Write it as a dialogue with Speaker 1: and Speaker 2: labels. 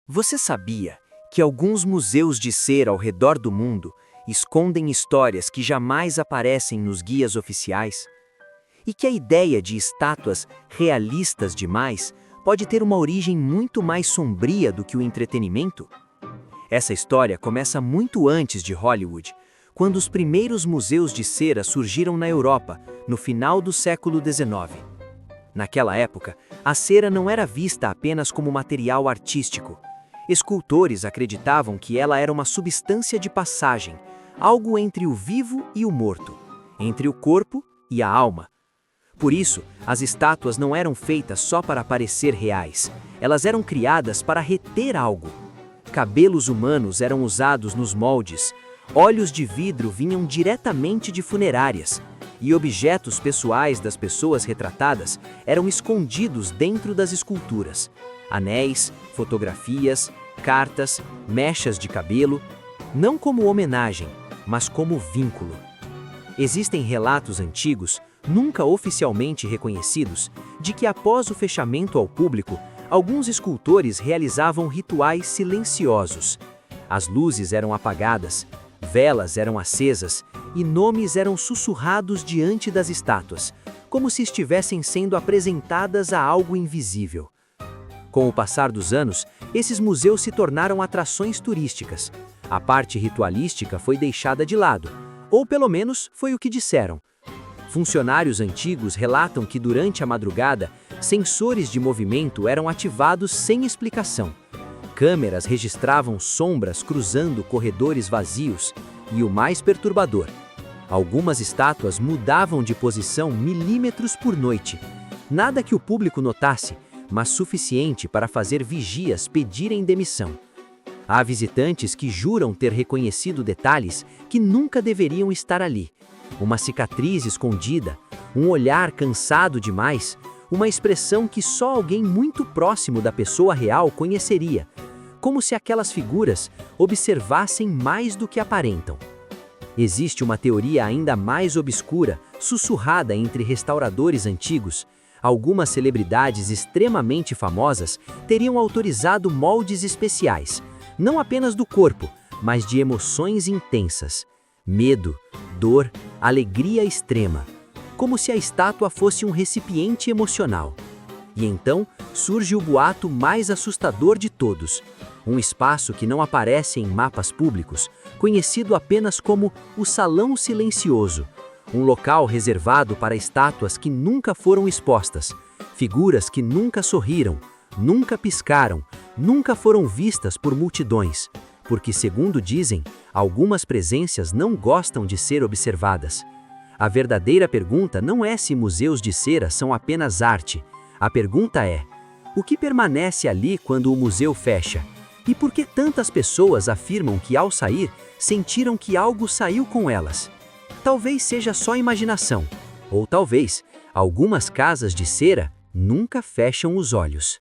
Speaker 1: Você sabia que alguns museus de cera ao redor do mundo escondem histórias que jamais aparecem nos guias oficiais? E que a ideia de estátuas realistas demais pode ter uma origem muito mais sombria do que o entretenimento? Essa história começa muito antes de Hollywood, quando os primeiros museus de cera surgiram na Europa, no final do século XIX. Naquela época, a cera não era vista apenas como material artístico. Escultores acreditavam que ela era uma substância de passagem, algo entre o vivo e o morto, entre o corpo e a alma. Por isso, as estátuas não eram feitas só para parecer reais, elas eram criadas para reter algo. Cabelos humanos eram usados nos moldes, olhos de vidro vinham diretamente de funerárias, e objetos pessoais das pessoas retratadas eram escondidos dentro das esculturas. Anéis, fotografias, cartas, mechas de cabelo, não como homenagem, mas como vínculo. Existem relatos antigos, nunca oficialmente reconhecidos, de que após o fechamento ao público, alguns escultores realizavam rituais silenciosos. As luzes eram apagadas, velas eram acesas e nomes eram sussurrados diante das estátuas, como se estivessem sendo apresentadas a algo invisível. Com o passar dos anos, esses museus se tornaram atrações turísticas. A parte ritualística foi deixada de lado, ou pelo menos foi o que disseram. Funcionários antigos relatam que durante a madrugada, sensores de movimento eram ativados sem explicação. Câmeras registravam sombras cruzando corredores vazios e o mais perturbador, algumas estátuas mudavam de posição milímetros por noite. Nada que o público notasse, mas suficiente para fazer vigias pedirem demissão. Há visitantes que juram ter reconhecido detalhes que nunca deveriam estar ali. Uma cicatriz escondida, um olhar cansado demais, uma expressão que só alguém muito próximo da pessoa real conheceria, como se aquelas figuras observassem mais do que aparentam. Existe uma teoria ainda mais obscura, sussurrada entre restauradores antigos. Algumas celebridades extremamente famosas teriam autorizado moldes especiais, não apenas do corpo, mas de emoções intensas. Medo, dor, alegria extrema, como se a estátua fosse um recipiente emocional. E então surge o boato mais assustador de todos, um espaço que não aparece em mapas públicos, conhecido apenas como o Salão Silencioso, um local reservado para estátuas que nunca foram expostas, figuras que nunca sorriram, nunca piscaram, nunca foram vistas por multidões, porque, segundo dizem, algumas presenças não gostam de ser observadas. A verdadeira pergunta não é se museus de cera são apenas arte. A pergunta é: o que permanece ali quando o museu fecha? E por que tantas pessoas afirmam que, ao sair, sentiram que algo saiu com elas? Talvez seja só imaginação, ou talvez algumas casas de cera nunca fecham os olhos.